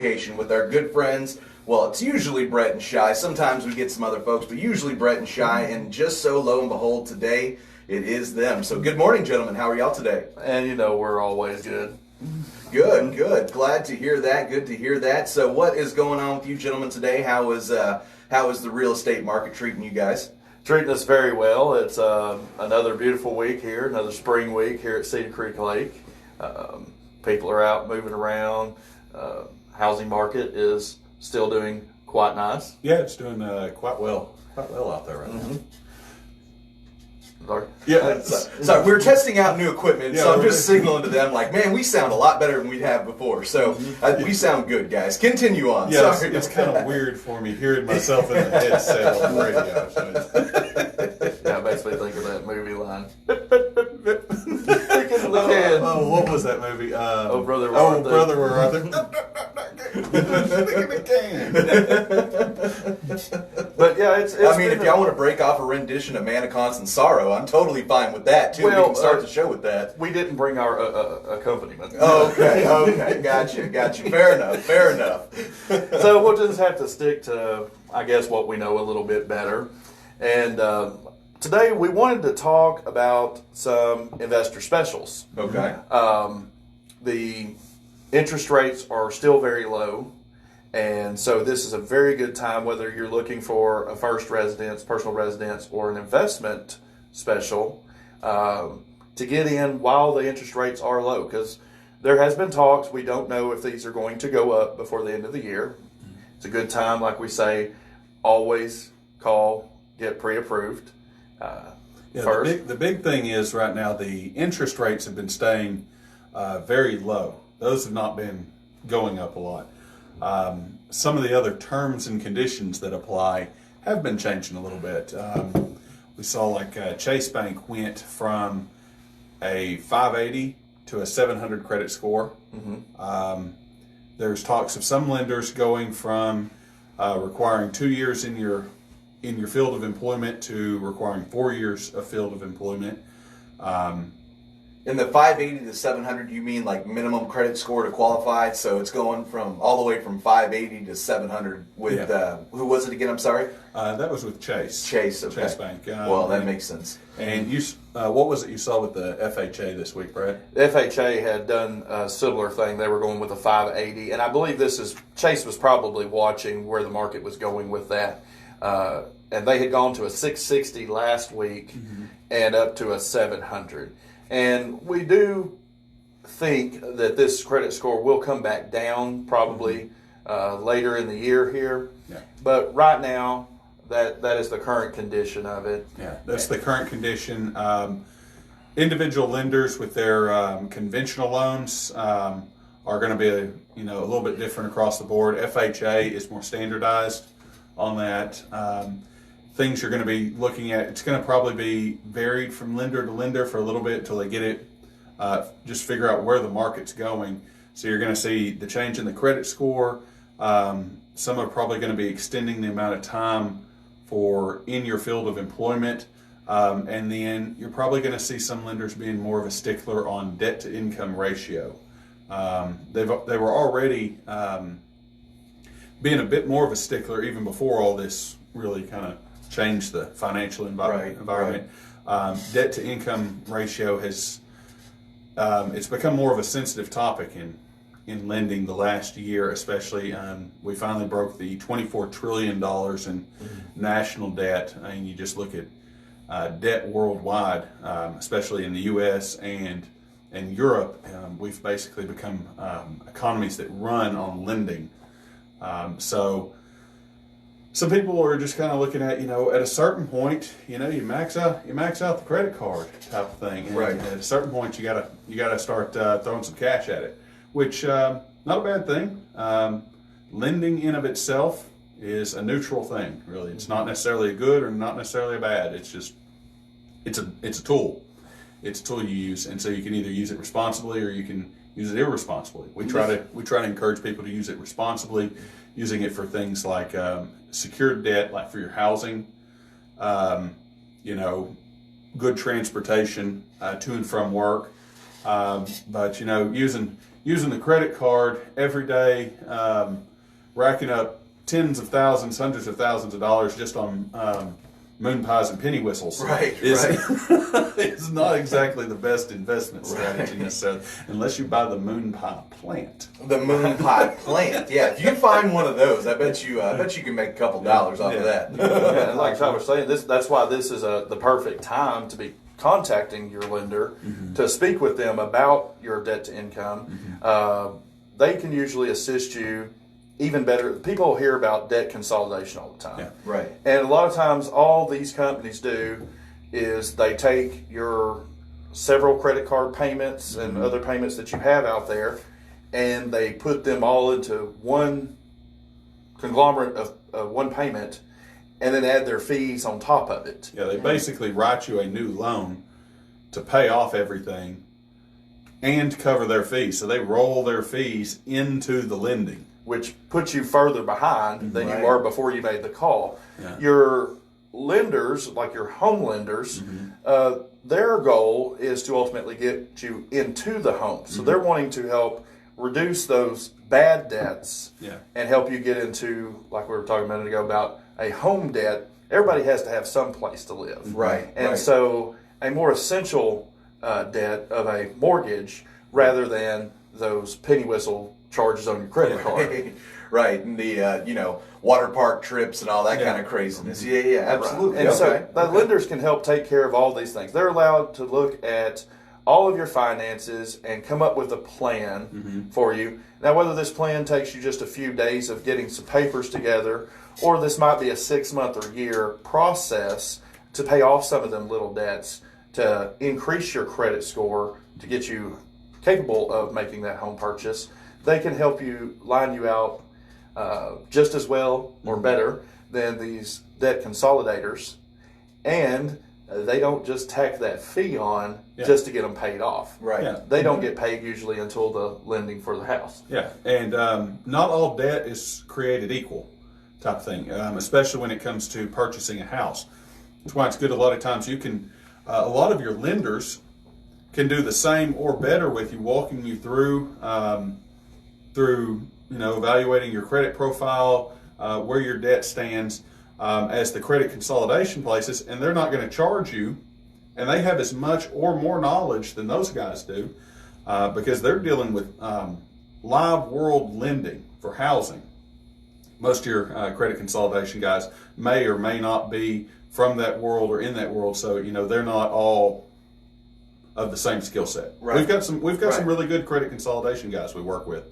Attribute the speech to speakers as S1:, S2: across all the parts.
S1: with our good friends. Well, it's usually Brett and Shy. Sometimes we get some other folks, but usually Brett and Shy. And just so lo and behold, today it is them. So good morning, gentlemen. How are y'all today?
S2: And you know we're always good.
S1: Good, good. Glad to hear that. Good to hear that. So what is going on with you gentlemen today? How is the real estate market treating you guys?
S2: Treating us very well. It's another beautiful week here, another spring week here at Cedar Creek Lake. People are out moving around. Housing market is still doing quite nice.
S3: Yeah, it's doing quite well out there right now.
S2: Sorry?
S1: Yeah, sorry, we're testing out new equipment, so I'm just signaling to them like, man, we sound a lot better than we have before. So we sound good, guys. Continue on.
S3: Yeah,
S1: sorry,
S3: it's kind of weird for me hearing myself in the headset on the radio.
S2: Yeah, basically think of that movie line.
S3: Oh, what was that movie?
S2: Oh, Brother, Where
S3: Oh,
S2: Art Thou?
S3: Brother, Where Art Thou?
S2: But yeah, it's
S1: I mean, if y'all want to break off a rendition of Man of Constant Sorrow, I'm totally fine with that too.
S2: Well,
S1: we can start the show with that.
S2: we didn't bring our accompaniment.
S1: Okay, gotcha. Fair enough.
S2: So we'll just have to stick to, I guess, what we know a little bit better. And today we wanted to talk about some investor specials.
S1: Okay.
S2: The interest rates are still very low, and so this is a very good time, whether you're looking for a first residence, personal residence, or an investment special, to get in while the interest rates are low, because there has been talks. We don't know if these are going to go up before the end of the year. It's a good time, like we say, always call, get pre-approved. First.
S3: The big thing is right now the interest rates have been staying very low. Those have not been going up a lot. Some of the other terms and conditions that apply have been changing a little bit. We saw like Chase Bank went from a 580 to a 700 credit score. There's talks of some lenders going from requiring 2 years in your field of employment to requiring 4 years of field of employment.
S1: In the 580 to 700, you mean like minimum credit score to qualify? So it's going from all the way from 580 to 700 with who was it again? I'm sorry.
S3: That was with Chase.
S1: Chase. Okay.
S3: Chase Bank.
S1: Well, that makes sense.
S3: And you, what was it you saw with the FHA this week, Brad?
S2: The FHA had done a similar thing. They were going with a 580, and I believe Chase was probably watching where the market was going with that. And they had gone to a 660 last week and up to a 700. And we do think that this credit score will come back down probably later in the year here.
S3: Yeah.
S2: But right now, that is the current condition of it.
S3: Yeah, that's the current condition. Individual lenders with their conventional loans are going to be a little bit different across the board. FHA is more standardized on that. Things you're going to be looking at, it's going to probably be varied from lender to lender for a little bit until they get it, just figure out where the market's going. So you're going to see the change in the credit score. Some are probably going to be extending the amount of time for in your field of employment. And then you're probably going to see some lenders being more of a stickler on debt to income ratio. They were already being a bit more of a stickler even before all this really kind of changed the financial environment.
S1: Right.
S3: Debt to income ratio has it's become more of a sensitive topic in lending the last year, especially. We finally broke the $24 trillion in national debt. I mean, you just look at debt worldwide, especially in the U.S. and Europe. We've basically become economies that run on lending. So some people are just kind of looking at, at a certain point, you max out the credit card type of thing. And
S1: right.
S3: At a certain point, you gotta start throwing some cash at it, which not a bad thing. Lending in of itself is a neutral thing, really. It's not necessarily a good or not necessarily a bad. It's just it's a tool. It's a tool you use, and so you can either use it responsibly or you can use it irresponsibly. We try to encourage people to use it responsibly, using it for things like secured debt, like for your housing, good transportation to and from work, but using using the credit card every day, racking up tens of thousands, hundreds of thousands of dollars just on moon pies and penny whistles is not exactly the best investment strategy necessarily, unless you buy the moon pie plant.
S1: The moon pie plant. Yeah, if you find one of those, I bet you can make a couple dollars off of that.
S2: Yeah, and like I was saying, that's why this is the perfect time to be contacting your lender to speak with them about your debt to income. They can usually assist you even better. People hear about debt consolidation all the time.
S3: Yeah.
S1: Right.
S2: And a lot of times all these companies do is they take your several credit card payments and other payments that you have out there, and they put them all into one conglomerate of one payment, and then add their fees on top of it.
S3: Yeah, they basically write you a new loan to pay off everything and cover their fees. So they roll their fees into the lending,
S2: which puts you further behind than you were before you made the call.
S3: Yeah.
S2: Your lenders, like your home lenders, their goal is to ultimately get you into the home. So they're wanting to help reduce those bad debts and help you get into, like we were talking a minute ago about a home debt. Everybody has to have some place to live.
S1: Right.
S2: And so a more essential debt of a mortgage rather than those penny whistle charges on your credit card.
S1: Right, and the water park trips and all that kind of craziness. Yeah, absolutely.
S2: Right. And so the lenders can help take care of all these things. They're allowed to look at all of your finances and come up with a plan for you. Now, whether this plan takes you just a few days of getting some papers together, or this might be a 6-month or year process to pay off some of them little debts to increase your credit score to get you capable of making that home purchase, they can help you line you out just as well or better than these debt consolidators. And they don't just tack that fee on just to get them paid off.
S1: Right.
S3: Yeah.
S2: They don't get paid usually until the lending for the house.
S3: Yeah, and not all debt is created equal type thing, especially when it comes to purchasing a house. That's why it's good a lot of times you can, a lot of your lenders can do the same or better with you, walking you through evaluating your credit profile, where your debt stands, as the credit consolidation places, and they're not going to charge you, and they have as much or more knowledge than those guys do, because they're dealing with live world lending for housing. Most of your credit consolidation guys may or may not be from that world or in that world, so they're not all of the same skill set.
S1: Right.
S3: We've got some really good credit consolidation guys we work with,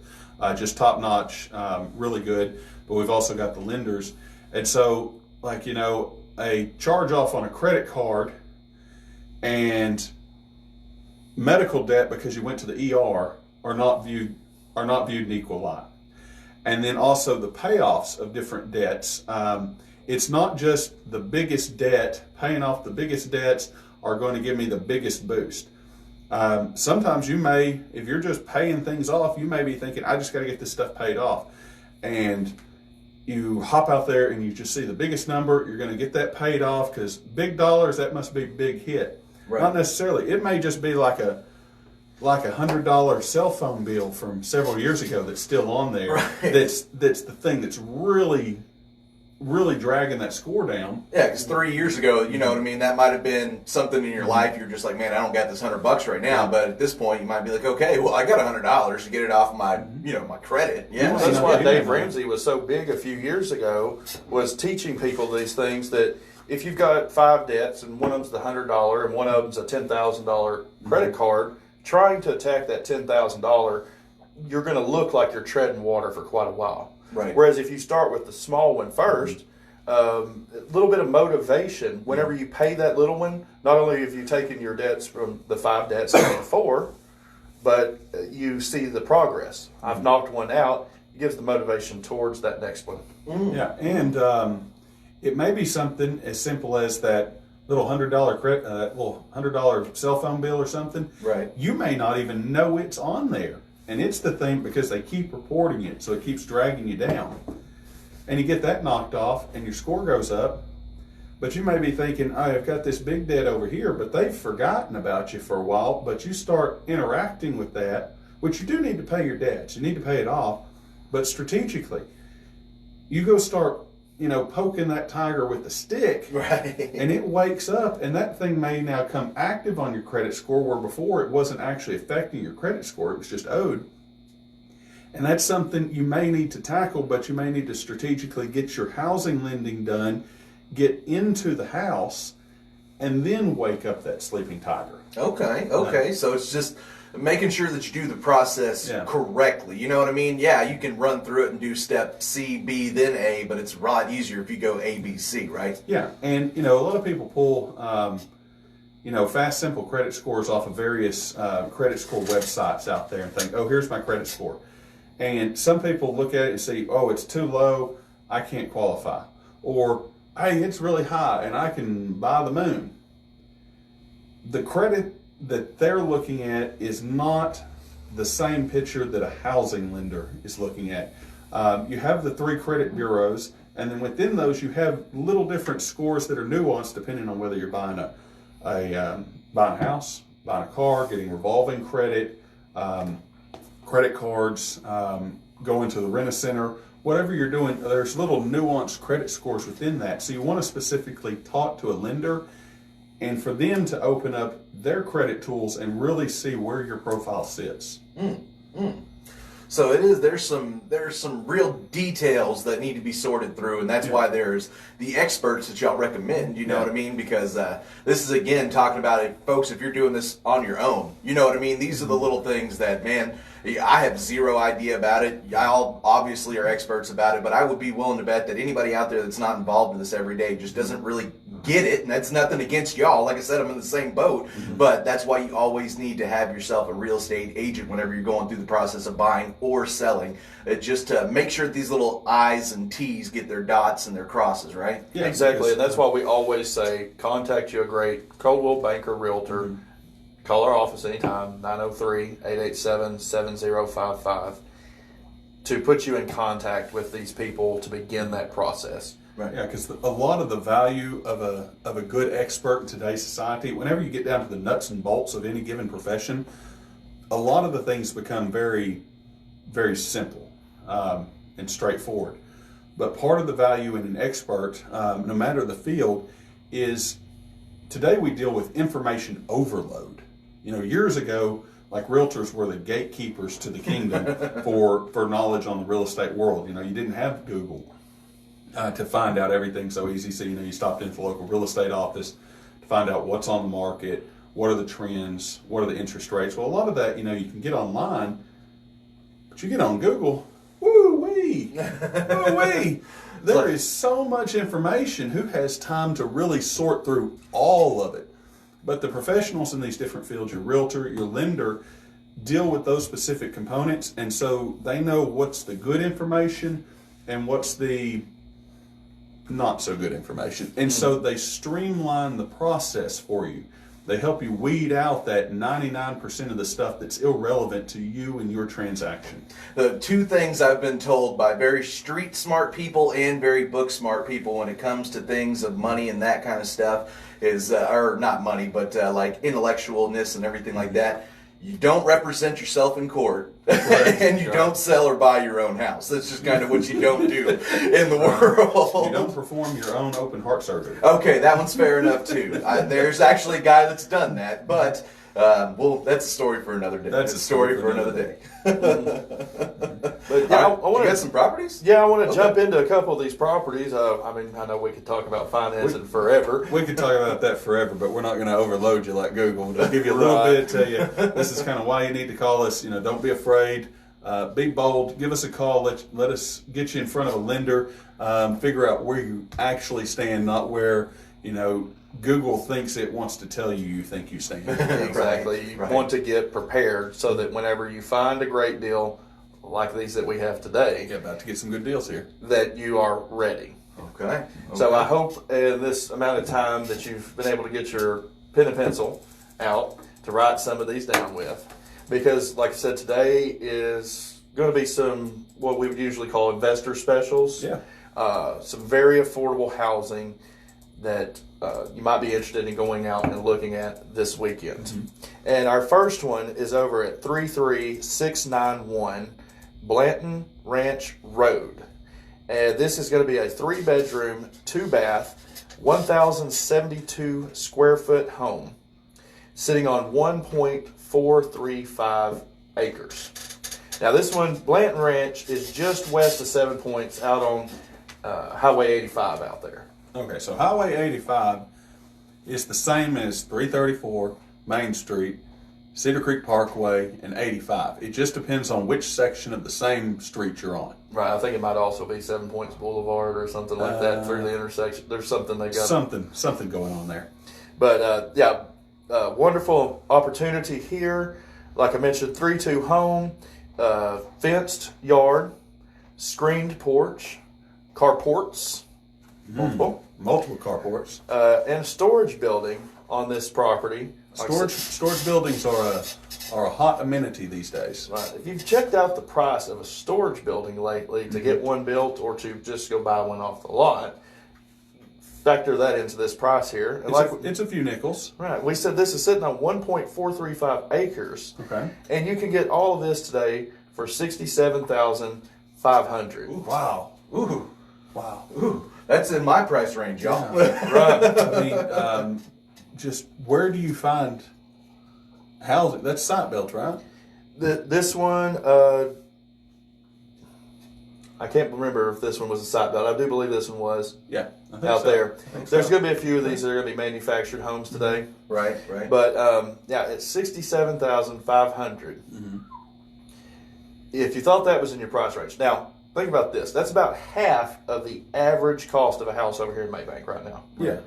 S3: just top notch, really good. But we've also got the lenders, and so a charge off on a credit card and medical debt because you went to the ER are not viewed in equal light. And then also the payoffs of different debts. It's not just the biggest debt. Paying off the biggest debts are going to give me the biggest boost. Sometimes you may, if you're just paying things off, you may be thinking, I just got to get this stuff paid off. And you hop out there and you just see the biggest number. You're going to get that paid off because big dollars, that must be a big hit.
S1: Right.
S3: Not necessarily. It may just be like a $100 cell phone bill from several years ago that's still on there.
S1: Right.
S3: That's the thing that's really dragging that score down.
S1: Yeah, because 3 years ago, that might have been something in your life. You're just like, man, I don't got this $100 right now. But at this point, you might be like, okay, well, I got $100 to get it off my, my credit. Yeah,
S2: That's why Dave Ramsey was so big a few years ago, was teaching people these things, that if you've got 5 debts and one of them's the $100 and one of them's a $10,000 credit card, trying to attack that $10,000, you're going to look like you're treading water for quite a while.
S1: Right.
S2: Whereas if you start with the small one first, a little bit of motivation, whenever you pay that little one, not only have you taken your debts from the 5 debts to 4, but you see the progress. I've knocked one out. It gives the motivation towards that next one.
S3: Yeah, and it may be something as simple as that little $100 cell phone bill or something.
S1: Right.
S3: You may not even know it's on there. And it's the thing because they keep reporting it, so it keeps dragging you down. And you get that knocked off, and your score goes up. But you may be thinking, oh, I've got this big debt over here, but they've forgotten about you for a while. But you start interacting with which you do need to pay your debts. You need to pay it off, but strategically, you go start, poking that tiger with a stick,
S1: Right.
S3: and it wakes up, and that thing may now come active on your credit score, where before it wasn't actually affecting your credit score, it was just owed. And that's something you may need to tackle, but you may need to strategically get your housing lending done, get into the house, and then wake up that sleeping tiger.
S1: Okay. So it's just making sure that you do the process correctly. You know what I mean? Yeah, you can run through it and do step C, B, then A, but it's a lot easier if you go A, B, C, right?
S3: Yeah, and a lot of people pull, fast, simple credit scores off of various credit score websites out there and think, oh, here's my credit score. And some people look at it and say, oh, it's too low, I can't qualify. Or, hey, it's really high and I can buy the moon. The credit that they're looking at is not the same picture that a housing lender is looking at. You have the 3 credit bureaus, and then within those you have little different scores that are nuanced depending on whether you're buying a house, buying a car, getting revolving credit, credit cards, going to the rent-a-center, whatever you're doing, there's little nuanced credit scores within that. So you want to specifically talk to a lender and for them to open up their credit tools and really see where your profile sits.
S1: So it is. There's some real details that need to be sorted through, and that's why there's the experts that y'all recommend. You know what I mean? Because this is again talking about it, folks. If you're doing this on your own, you know what I mean. These are the little things that, man, I have zero idea about it. Y'all obviously are experts about it, but I would be willing to bet that anybody out there that's not involved in this every day just doesn't really get it, and that's nothing against y'all. Like I said, I'm in the same boat, but that's why you always need to have yourself a real estate agent whenever you're going through the process of buying or selling, just to make sure that these little I's and T's get their dots and their crosses, right?
S2: Yeah, exactly, and that's why we always say, contact you a great Coldwell Banker Realtor. Call our office anytime, 903-887-7055, to put you in contact with these people to begin that process.
S3: Right. Yeah, because a lot of the value of a good expert in today's society, whenever you get down to the nuts and bolts of any given profession, a lot of the things become very, very simple and straightforward. But part of the value in an expert, no matter the field, is today we deal with information overload. Years ago, like realtors were the gatekeepers to the kingdom for knowledge on the real estate world. You didn't have Google to find out everything so easy. So, you stopped into the local real estate office to find out what's on the market, what are the trends, what are the interest rates. Well, a lot of that, you can get online, but you get on Google, woo-wee, woo-wee. There is so much information. Who has time to really sort through all of it? But the professionals in these different fields, your realtor, your lender, deal with those specific components, and so they know what's the good information and what's the not so good information. And so they streamline the process for you. They help you weed out that 99% of the stuff that's irrelevant to you and your transaction.
S1: The 2 things I've been told by very street smart people and very book smart people when it comes to things of money and that kind of stuff is, or not money, but like intellectualness and everything like that. You don't represent yourself in court, and you don't sell or buy your own house. That's just kind of what you don't do in the world.
S3: You don't perform your own open heart surgery.
S1: Okay, that one's fair enough too. There's actually a guy that's done that, but well, that's a story for another day.
S3: That's
S1: a story for another day.
S2: But yeah,
S1: you got some properties?
S2: Yeah, I want to jump into a couple of these properties. I know we could talk about financing forever.
S3: We could talk about that forever, but we're not going to overload you like Google. We'll give you a little bit, tell you this is kind of why you need to call us. Don't be afraid. Be bold. Give us a call. Let us get you in front of a lender. Figure out where you actually stand, not where Google thinks it wants to tell you think you stand.
S2: Exactly. You want to get prepared so that whenever you find a great deal like these that we have today,
S3: you're about to get some good deals here,
S2: that you are ready.
S1: Okay.
S2: So I hope in this amount of time that you've been able to get your pen and pencil out to write some of these down with, because like I said, today is going to be some what we would usually call investor specials.
S3: Yeah.
S2: Some very affordable housing that you might be interested in going out and looking at this weekend. And our first one is over at 33691 Blanton Ranch Road. And this is going to be a 3-bedroom, 2-bath, 1,072 square foot home sitting on 1.435 acres. Now this one, Blanton Ranch, is just west of 7 Points out on Highway 85 out there.
S3: Okay, so Highway 85 is the same as 334 Main Street, Cedar Creek Parkway, and 85. It just depends on which section of the same street you're on.
S2: Right, I think it might also be 7 Points Boulevard or something like that through the intersection. There's something they got.
S3: Something going on there.
S2: But wonderful opportunity here. Like I mentioned, 3-2 home, fenced yard, screened porch, carports, multiple
S3: carports,
S2: and a storage building on this property.
S3: Storage buildings are a hot amenity these days.
S2: Right. If you've checked out the price of a storage building lately to get one built or to just go buy one off the lot, factor that into this price here. And
S3: It's a few nickels.
S2: Right. We said this is sitting on 1.435 acres.
S3: Okay.
S2: And you can get all of this today for $67,500.
S1: Wow. Ooh.
S3: Wow.
S1: Ooh. That's in my price range, y'all.
S3: Yeah.
S2: Right.
S3: I mean, just where do you find housing? That's site built, right?
S2: This one, I can't remember if this one was a site built. I do believe this one was.
S3: Yeah. I think
S2: Out
S3: so.
S2: there.
S3: I think
S2: There's
S3: so.
S2: going to be a few of these that are going to be manufactured homes today.
S1: Right.
S2: But it's $67,500. If you thought that was in your price range, now think about this. That's about half of the average cost of a house over here in Maybank right now.
S3: Yeah.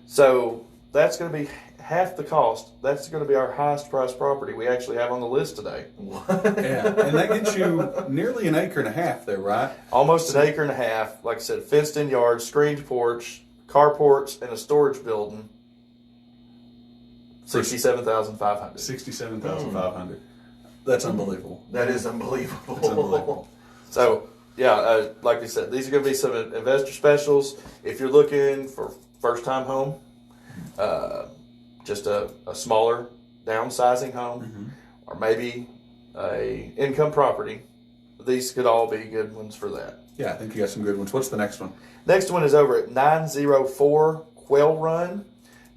S2: So that's going to be half the cost. That's going to be our highest priced property we actually have on the list today.
S3: Yeah. And that gets you nearly an acre and a half there, right?
S2: Almost an acre and a half. Like I said, fenced in yard, screened porch, carports, and a storage building. $67,500.
S3: $67,500. That's unbelievable.
S1: That is unbelievable.
S3: That's unbelievable.
S2: So, like we said, these are going to be some investor specials. If you're looking for first-time home, just a smaller downsizing home, or maybe a income property, these could all be good ones for that.
S3: Yeah, I think you got some good ones. What's the next one?
S2: Next one is over at 904 Quail Run.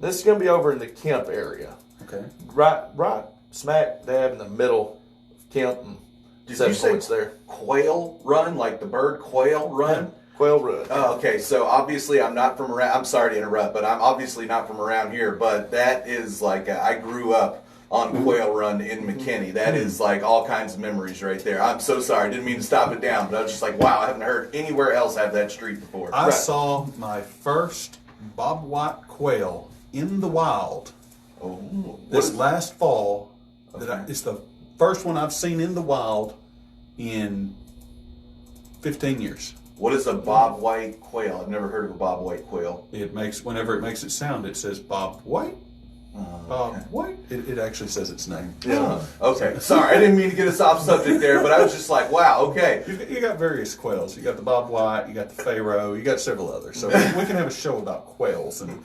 S2: This is going to be over in the Kemp area.
S3: Okay.
S2: Right smack dab in the middle of Kemp and
S1: Did
S2: 7
S1: you say
S2: Points there.
S1: Quail Run, like the bird Quail Run?
S2: Quail Run.
S1: Oh, okay. So obviously I'm not from around. I'm sorry to interrupt, but I'm obviously not from around here. But that is like I grew up on Quail Run in McKinney. That is like all kinds of memories right there. I'm so sorry. I didn't mean to stop it down, but I was just like, wow, I haven't heard anywhere else have that street before.
S3: I saw my first bobwhite quail in the wild this last fall. It's the first one I've seen in the wild in 15 years.
S1: What is a bobwhite quail? I've never heard of a bobwhite quail.
S3: Whenever it makes it sound, it says Bob White. Bob White. It actually says its name.
S1: Yeah. Okay. Sorry, I didn't mean to get us off subject there, but I was just like, wow. Okay.
S3: You got various quails. You got the Bob White. You got the Pharaoh. You got several others. So we can have a show about quails and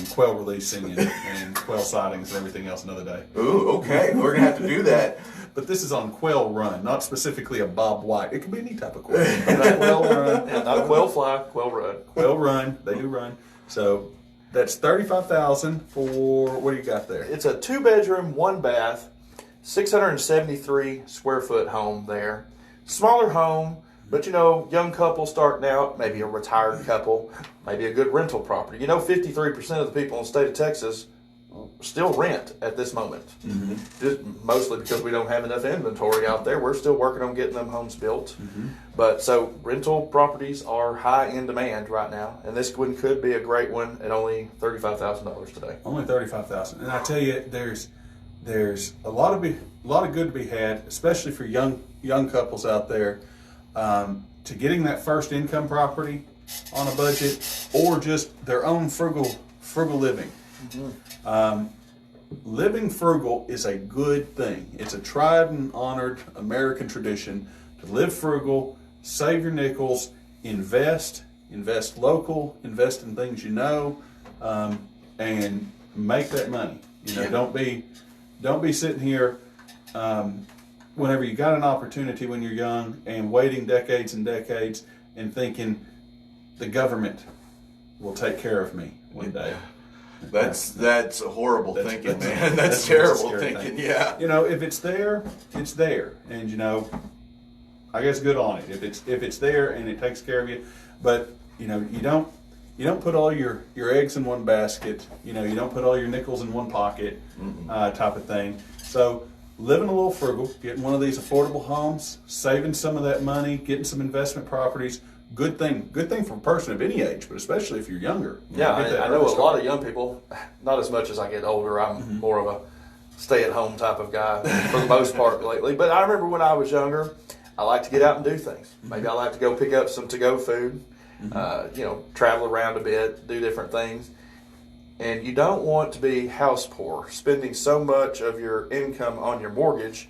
S3: quail releasing and quail sightings and everything else another day.
S1: Ooh. Okay. We're gonna have to do that.
S3: But this is on Quail Run, not specifically a Bob White. It could be any type of quail.
S2: Quail Run. Yeah, not a quail fly, Quail Run.
S3: Quail Run. They do run. So that's $35,000 for what do you got there?
S2: It's a 2-bedroom, 1-bath, 673 square foot home there. Smaller home, but young couple starting out, maybe a retired couple, maybe a good rental property. 53% of the people in the state of Texas still rent at this moment. Just mostly because we don't have enough inventory out there. We're still working on getting them homes built. But so rental properties are high in demand right now, and this one could be a great one at only $35,000 today.
S3: Only $35,000, and I tell you, there's a lot of good to be had, especially for young couples out there, to getting that first income property on a budget, or just their own frugal living. Living frugal is a good thing. It's a tried and honored American tradition to live frugal, save your nickels, invest invest local, invest in things you know, and make that money. You know,
S1: Yeah.
S3: don't be sitting here whenever you got an opportunity when you're young and waiting decades and decades and thinking the government will take care of me one day.
S1: That's horrible thinking, man. That's
S3: a
S1: terrible
S3: scary
S1: thinking.
S3: thing.
S1: Yeah.
S3: You know, if it's there, it's there, and you know, I guess good on it. If it's there and it takes care of you, but you know, you don't put all your eggs in one basket. You know, you don't put all your nickels in one pocket, type of thing. So living a little frugal, getting one of these affordable homes, saving some of that money, getting some investment properties. Good thing for a person of any age, but especially if you're younger.
S2: Yeah, I know a lot of young people, not as much as I get older. I'm more of a stay-at-home type of guy for the most part lately. But I remember when I was younger, I liked to get out and do things. Maybe I like to go pick up some to-go food, travel around a bit, do different things. And you don't want to be house poor, spending so much of your income on your mortgage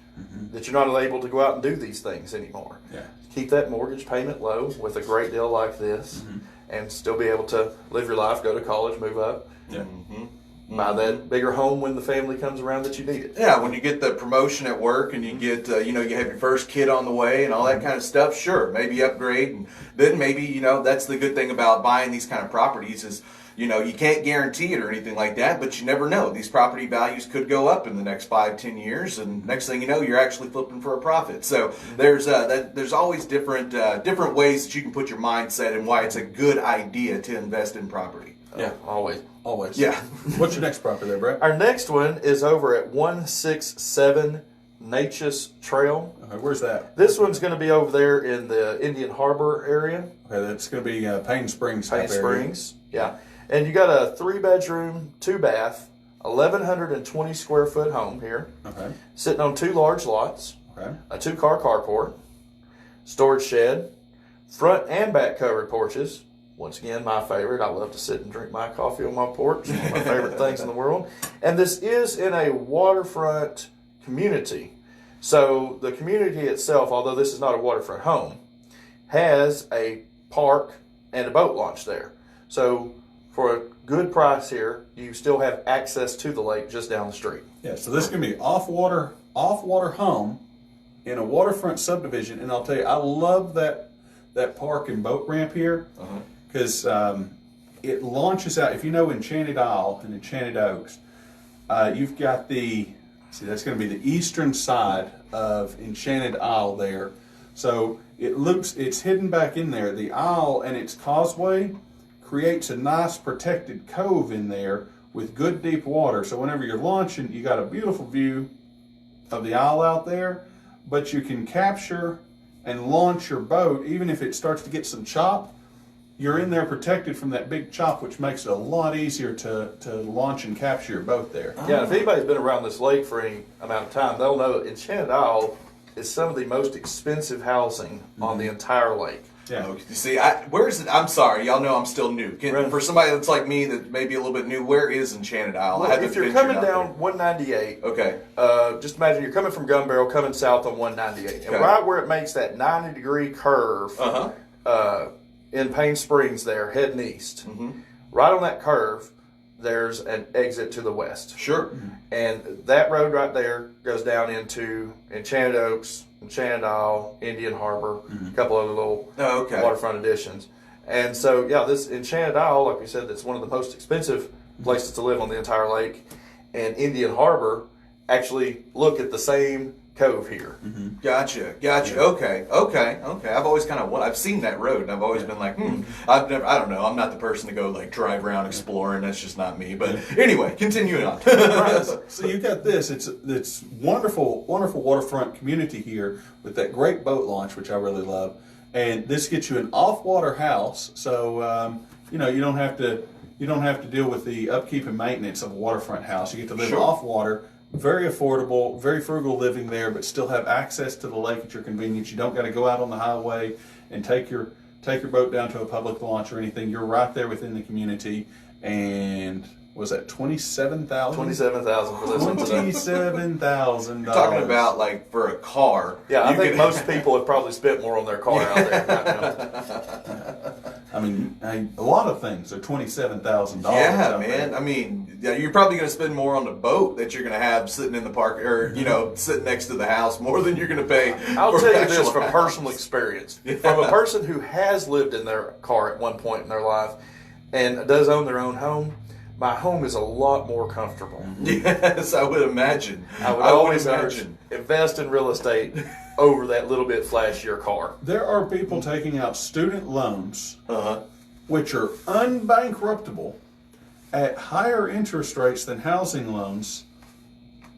S2: that you're not able to go out and do these things anymore.
S3: Yeah.
S2: Keep that mortgage payment low with a great deal like this, and still be able to live your life, go to college, move up, buy that bigger home when the family comes around that you need it.
S1: Yeah, when you get the promotion at work and you get, you have your first kid on the way and all that kind of stuff, sure, maybe upgrade. And then maybe, that's the good thing about buying these kind of properties is, you can't guarantee it or anything like that, but you never know. These property values could go up in the next 5-10 years, and next thing you know, you're actually flipping for a profit. So there's always different ways that you can put your mindset and why it's a good idea to invest in property.
S2: Yeah, always.
S1: Yeah.
S3: What's your next property there, Brett?
S2: Our next one is over at 167 Natchez Trail.
S3: Okay, where's that?
S2: This one's going to be over there in the Indian Harbor area.
S3: Okay, that's going to be Payne Springs.
S2: Payne Springs, yeah. And you got a 3-bedroom, 2-bath, 1,120 square foot home here.
S3: Okay.
S2: Sitting on 2 large lots.
S3: Okay.
S2: A 2-car carport, storage shed, front and back covered porches. Once again, my favorite. I love to sit and drink my coffee on my porch. One of my favorite things in the world. And this is in a waterfront community. So the community itself, although this is not a waterfront home, has a park and a boat launch there. So for a good price here, you still have access to the lake just down the street.
S3: Yeah, so this is going to be off-water home in a waterfront subdivision. And I'll tell you, I love that park and boat ramp here because it launches out. If you know Enchanted Isle and Enchanted Oaks, you've got that's going to be the eastern side of Enchanted Isle there. So it's hidden back in there. The isle and its causeway creates a nice protected cove in there with good deep water. So whenever you're launching, you got a beautiful view of the isle out there, but you can capture and launch your boat. Even if it starts to get some chop, you're in there protected from that big chop, which makes it a lot easier to launch and capture your boat there.
S2: Yeah, if anybody's been around this lake for any amount of time, they'll know Enchanted Isle is some of the most expensive housing on the entire lake.
S3: Yeah.
S1: You see, where's it? I'm sorry, y'all know I'm still new. For somebody that's like me that may be a little bit new, where is Enchanted Isle?
S2: Well, if you're coming down 198,
S1: okay,
S2: just imagine you're coming from Gun Barrel, coming south on 198, and
S1: okay,
S2: right where it makes that 90-degree curve in Payne Springs there, heading east, right on that curve, there's an exit to the west.
S1: Sure.
S2: And that road right there goes down into Enchanted Oaks, Enchanted Isle, Indian Harbor, a couple other little waterfront additions. And so, yeah, this Enchanted Isle, like we said, it's one of the most expensive places to live on the entire lake. And Indian Harbor actually look at the same cove here.
S1: Gotcha. Okay. I've always I've seen that road, and I've always been like, I don't know. I'm not the person to go like drive around exploring. That's just not me. But anyway, continuing on.
S3: Right. So you got this. It's wonderful waterfront community here with that great boat launch, which I really love. And this gets you an off-water house, so you don't have to deal with the upkeep and maintenance of a waterfront house. You get to live off water. Very affordable, very frugal living there, but still have access to the lake at your convenience. You don't got to go out on the highway and take your boat down to a public launch or anything. You're right there within the community. And was that $27,000?
S2: $27,000 for this one today.
S3: $27,000.
S1: You're talking about like for a car.
S2: Yeah, I think most people have probably spent more on their car out there.
S3: mean, a lot of things are $27,000.
S1: Yeah, man. I mean, yeah, you're probably going to spend more on the boat that you're going to have sitting in the park, or sitting next to the house, more than you're going to pay.
S2: I'll
S1: for
S2: tell
S1: the
S2: you this
S1: actual
S2: from
S1: house.
S2: personal experience, from a person who has lived in their car at one point in their life and does own their own home. My home is a lot more comfortable.
S1: Yes, I would imagine.
S2: I would always invest in real estate over that little bit flashier car.
S3: There are people taking out student loans,
S1: Uh-huh.
S3: which are unbankruptable, at higher interest rates than housing loans,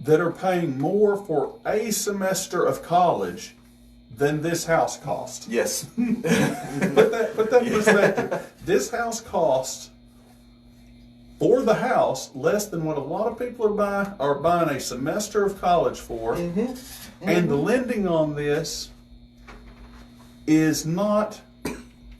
S3: that are paying more for a semester of college than this house cost.
S1: Yes.
S3: Put that in perspective. This house costs, for the house, less than what a lot of people are buying a semester of college for. And the lending on this is not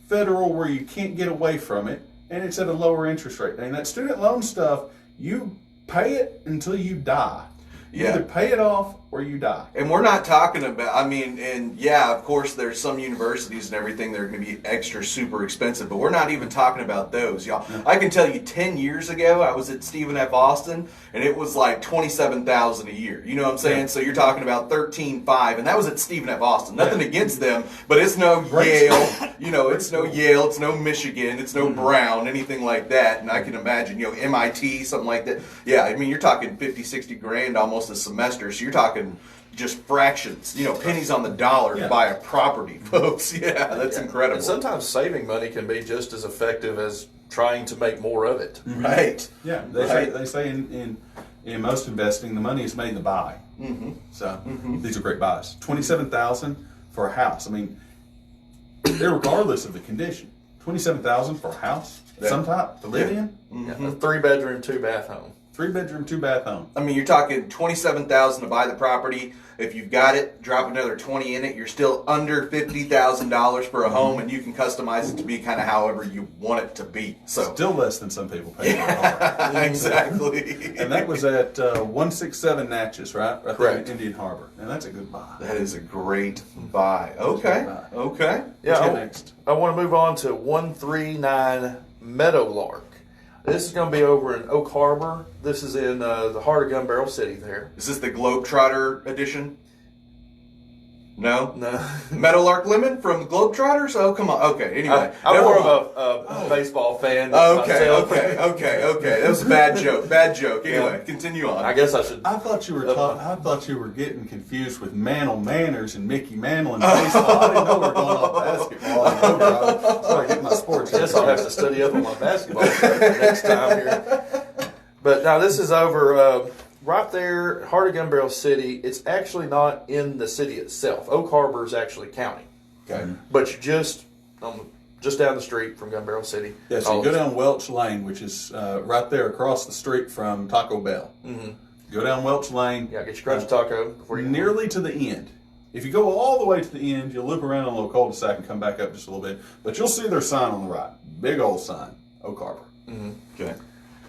S3: federal where you can't get away from it, and it's at a lower interest rate. And that student loan stuff, you pay it until you die. You
S1: Yeah.
S3: either pay it off or you die.
S1: And we're not talking about, I mean, and yeah, of course, there's some universities and everything that are going to be extra super expensive, but we're not even talking about those, y'all. I can tell you 10 years ago, I was at Stephen F. Austin, and it was like $27,000 a year. You know what I'm saying?
S3: Yeah.
S1: So you're talking about $13,500, and that was at Stephen F. Austin. Nothing
S3: Yeah.
S1: against them, but it's no
S3: Great
S1: Yale,
S3: school.
S1: it's no Yale, it's no Michigan, it's no Brown, anything like that. And I can imagine, MIT, something like that. Yeah, I mean, you're talking 50, 60 grand almost a semester, so you're talking just fractions, pennies on the dollar to
S3: Yeah.
S1: buy a property, folks. Yeah, that's incredible.
S2: And sometimes saving money can be just as effective as trying to make more of it.
S1: Right.
S3: Yeah,
S1: Right.
S3: they say in most investing, the money is made in the buy. So these are great buys. $27,000 for a house. I mean, regardless of the condition, $27,000 for a house,
S1: Yeah.
S3: some type to live in.
S2: Yeah, a 3-bedroom, 2-bath home.
S3: 3-bedroom, 2-bath home.
S1: I mean, you're talking $27,000 to buy the property. If you've got it, drop another 20 in it. You're still under $50,000 for a home, and you can customize it to be kind of however you want it to be. So
S3: Still less than some people pay for a car.
S1: exactly.
S3: And that was at 167 Natchez, right? Right there in
S2: Correct.
S3: Indian Harbor. And that's a good buy.
S1: That is a great buy. Okay. Okay.
S3: What's
S2: I-
S3: next?
S2: I want to move on to 139 Meadowlark. This is going to be over in Oak Harbor. This is in the heart of Gun Barrel City there.
S1: Is this the Globetrotter edition? No?
S2: No.
S1: Meadowlark Lemon from the Globetrotters? Oh, come on. Okay, anyway.
S2: I'm more
S1: Never
S2: of a baseball fan.
S1: Okay,
S2: myself.
S1: okay. That was a bad joke. Bad joke. Anyway, continue on.
S2: I guess I should.
S3: I thought you were getting confused with Mantle Manners and Mickey Mantle in baseball. I didn't know we were going on basketball. So I get my sports.
S2: I guess I'll have to study up on my basketball next time here. But now this is over right there, heart of Gun Barrel City. It's actually not in the city itself. Oak Harbor is actually county.
S1: Okay.
S2: But you're just down the street from Gun Barrel City.
S3: Yeah, so you go down Welch Lane, which is right there across the street from Taco Bell. Mm-hmm. Go down Welch Lane.
S2: Yeah, get your crunch taco before you
S3: nearly to the end. If you go all the way to the end, you'll loop around a little cul-de-sac and come back up just a little bit. But you'll see their sign on the right. Big old sign. Oak Harbor.
S2: Mm-hmm.
S1: Okay.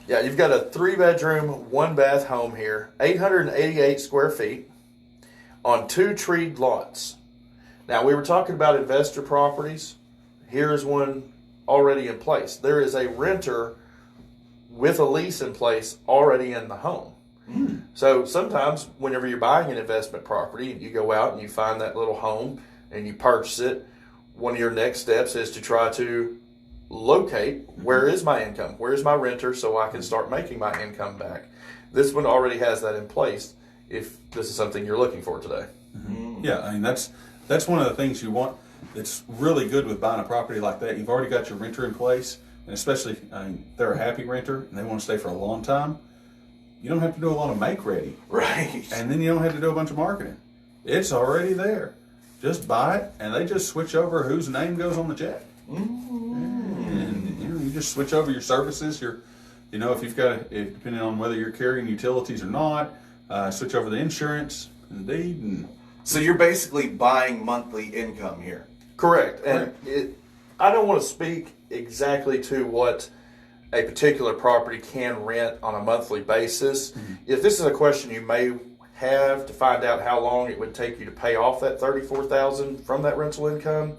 S2: Yeah, you've got a 3-bedroom, 1-bath home here, 888 square feet on 2 treed lots. Now, we were talking about investor properties. Here's one already in place. There is a renter with a lease in place already in the home. So sometimes whenever you're buying an investment property and you go out and you find that little home and you purchase it, one of your next steps is to try to locate where is my income, where is my renter, so I can start making my income back. This one already has that in place if this is something you're looking for today.
S3: Yeah, I mean, that's one of the things you want. That's really good with buying a property like that. You've already got your renter in place, and especially they're a happy renter and they want to stay for a long time. You don't have to do a lot of make ready.
S1: Right.
S3: And then you don't have to do a bunch of marketing. It's already there. Just buy it, and they just switch over whose name goes on the check. And you just switch over your services. If you've got, depending on whether you're carrying utilities or not, switch over the insurance and the deed. And
S1: So you're basically buying monthly income here.
S2: Correct. And I don't want to speak exactly to what a particular property can rent on a monthly basis. Mm-hmm. If this is a question you may have to find out how long it would take you to pay off that $34,000 from that rental income,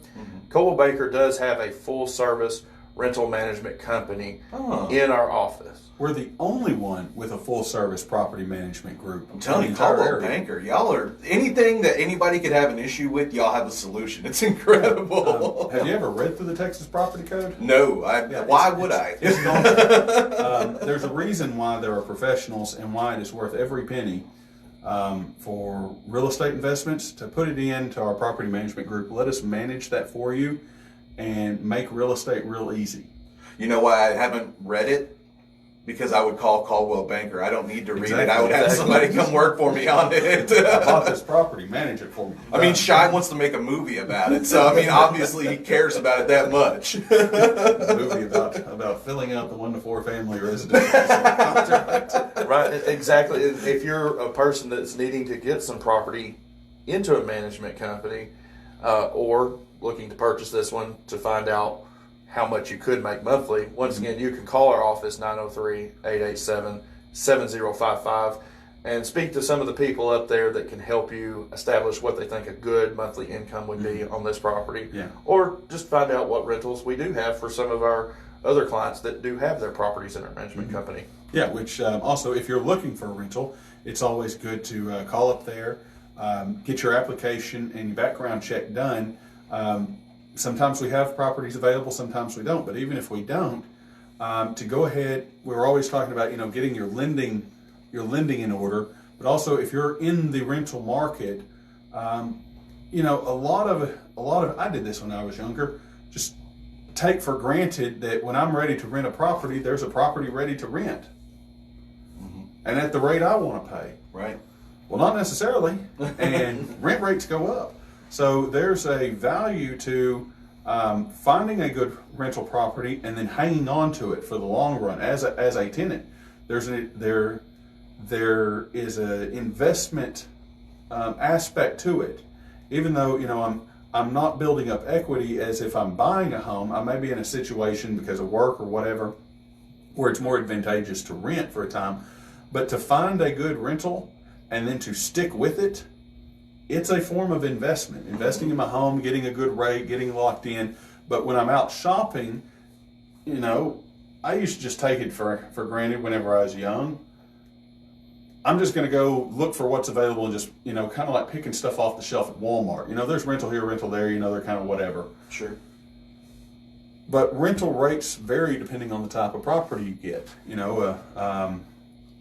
S2: Coldwell Banker does have a full service rental management company
S1: Oh.
S2: in our office.
S3: We're the only one with a full service property management group.
S1: I'm telling you, Caldwell Banker, y'all are anything that anybody could have an issue with, y'all have a solution. It's incredible.
S3: Have you ever read through the Texas Property Code?
S1: No, why would I?
S3: It's gone. There's a reason why there are professionals and why it is worth every penny for real estate investments to put it into our property management group. Let us manage that for you and make real estate real easy.
S1: You know why I haven't read it? Because I would call Caldwell Banker. I don't need to read it. I would have somebody come work for me on it.
S3: I bought this property, manage it for me.
S1: I mean, Shy wants to make a movie about it, so I mean, obviously he cares about it that much.
S3: A movie about filling out the 1 to 4 family residence.
S2: Right, exactly. If you're a person that's needing to get some property into a management company, or looking to purchase this one to find out how much you could make monthly, once again, you can call our office 903-887-7055 and speak to some of the people up there that can help you establish what they think a good monthly income would be on this property.
S3: Yeah.
S2: Or just find out what rentals we do have for some of our other clients that do have their properties in our management company.
S3: Yeah, which also, if you're looking for a rental, it's always good to call up there, get your application and your background check done. Sometimes we have properties available, sometimes we don't. But even if we don't, to go ahead, we're always talking about getting your lending in order. But also, if you're in the rental market, a lot of I did this when I was younger. Just take for granted that when I'm ready to rent a property, there's a property ready to rent, and at the rate I want to pay.
S1: Right.
S3: Well, not necessarily, and rent rates go up. So there's a value to finding a good rental property and then hanging on to it for the long run as a tenant. There is an investment aspect to it. Even though I'm not building up equity as if I'm buying a home, I may be in a situation because of work or whatever where it's more advantageous to rent for a time. But to find a good rental and then to stick with it, it's a form of investment. Investing in my home, getting a good rate, getting locked in. But when I'm out shopping, I used to just take it for granted whenever I was young. I'm just going to go look for what's available and just, kind of like picking stuff off the shelf at Walmart. There's rental here, rental there, they're kind of whatever.
S1: Sure.
S3: But rental rates vary depending on the type of property you get.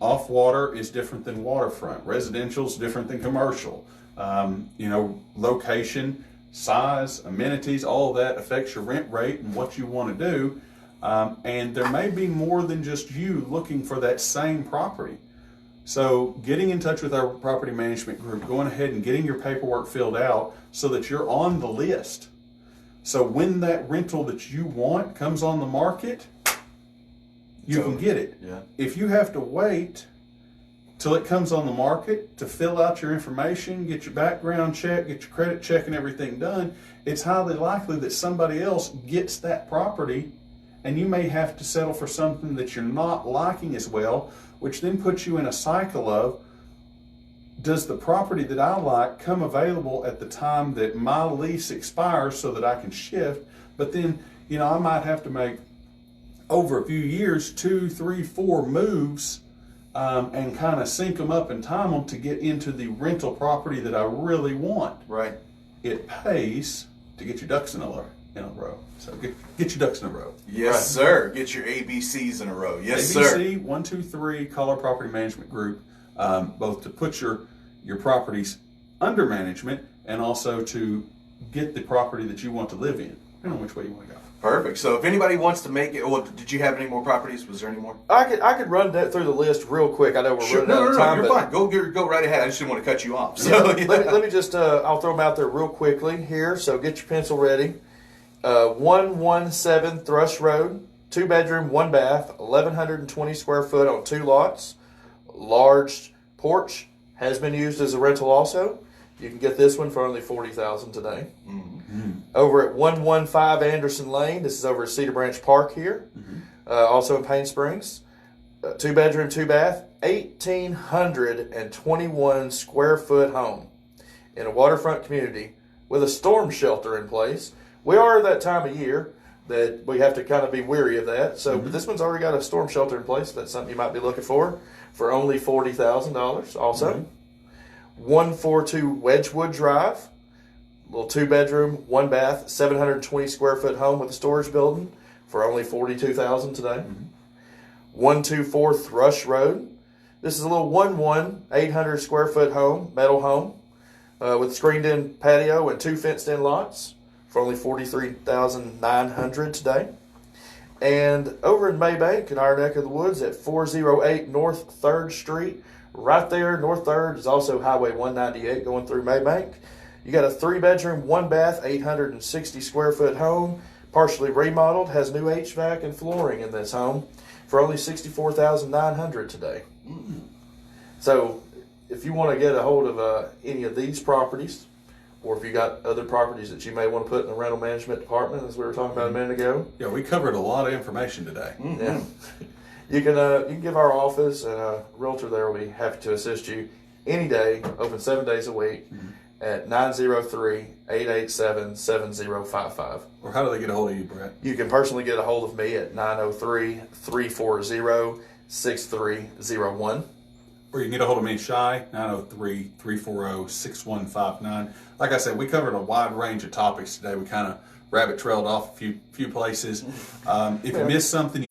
S3: Off water is different than waterfront. Residential is different than commercial. Location, size, amenities, all of that affects your rent rate and what you want to do. And there may be more than just you looking for that same property. So getting in touch with our property management group, going ahead and getting your paperwork filled out so that you're on the list. So when that rental that you want comes on the market, you can get it.
S1: Yeah.
S3: If you have to wait till it comes on the market to fill out your information, get your background check, get your credit check and everything done, it's highly likely that somebody else gets that property and you may have to settle for something that you're not liking as well, which then puts you in a cycle of, does the property that I like come available at the time that my lease expires so that I can shift? But then, I might have to make over a few years, 2, 3, 4 moves and kind of sync them up and time them to get into the rental property that I really want.
S1: Right.
S3: It pays to get your ducks in a row. So get your ducks in a row.
S1: Yes, right. Sir. Get your ABCs in a row. Yes, sir.
S3: ABC 1, 2, 3. Call our property management group, both to put your properties under management and also to get the property that you want to live in, depending on which way you want to go.
S1: Perfect. So if anybody wants to make it, well, did you have any more properties? Was there any more?
S2: I could run that through the list real quick. I know we're running out of time.
S1: You're fine. Go right ahead. I just didn't want to cut you off. So
S2: let me just I'll throw them out there real quickly here. So get your pencil ready. 117 Thrush Road, 2 bedroom, 1 bath, 1,120 square foot on 2 lots. Large porch, has been used as a rental also. You can get this one for only $40,000 today. Mm-hmm. Over at 115 Anderson Lane, this is over at Cedar Branch Park here, also in Payne Springs. 2 bedroom, 2 bath, 1,821 square foot home in a waterfront community with a storm shelter in place. We are at that time of year that we have to kind of be weary of that. So but this one's already got a storm shelter in place. That's something you might be looking for only $40,000 also. 142 Wedgewood Drive, little 2-bedroom, 1 bath, 720 square foot home with a storage building for only $42,000 today. 124 Thrush Road. This is a little 800 square foot home, metal home, with screened in patio and 2 fenced in lots for only $43,900 today. And over in Maybank, in our neck of the woods, at 408 North 3rd Street, right there, North 3rd is also Highway 198 going through Maybank. You got a 3-bedroom, 1 bath, 860 square foot home, partially remodeled, has new HVAC and flooring in this home for only $64,900 today. So if you want to get a hold of any of these properties, or if you got other properties that you may want to put in the rental management department, as we were talking about a minute ago.
S3: Yeah, we covered a lot of information today.
S2: Yeah. You can give our office, and a realtor there will be happy to assist you any day, open 7 days a week, at 903-887-7055.
S3: Or how do they get a hold of you, Brett?
S2: You can personally get a hold of me at 903-340-6301.
S3: Or you can get a hold of me, Shy, 903-340-6159. Like I said, we covered a wide range of topics today. We kind of rabbit trailed off a few places. If you missed something,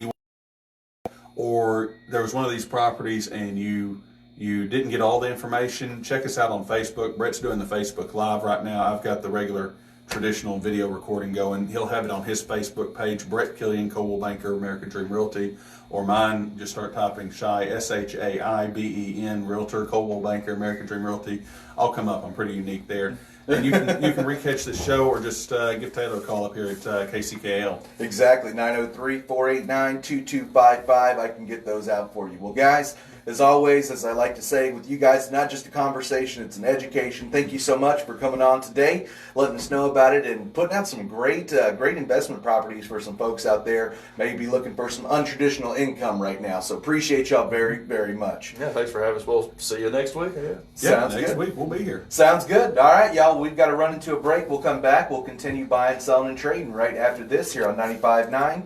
S3: or there was one of these properties and you didn't get all the information, check us out on Facebook. Brett's doing the Facebook Live right now. I've got the regular traditional video recording going. He'll have it on his Facebook page, Brett Killian, Coldwell Banker, American Dream Realty, or mine, just start typing Shy, SHAIBEN, Realtor, Coldwell Banker, American Dream Realty. I'll come up. I'm pretty unique there. And you can recatch the show, or just give Taylor a call up here at KCKL.
S1: Exactly, 903-489-2255. I can get those out for you. Well, guys, as always, as I like to say with you guys, not just a conversation, it's an education. Thank you so much for coming on today, letting us know about it, and putting out some great investment properties for some folks out there maybe looking for some untraditional income right now. So appreciate y'all very, very much.
S2: Yeah, thanks for having us. We'll see you next week.
S3: Yeah,
S1: Sounds
S3: next
S1: good.
S3: week we'll be here.
S1: Sounds good. All right, y'all, we've got to run into a break. We'll come back. We'll continue buying, selling, and trading right after this here on 95.9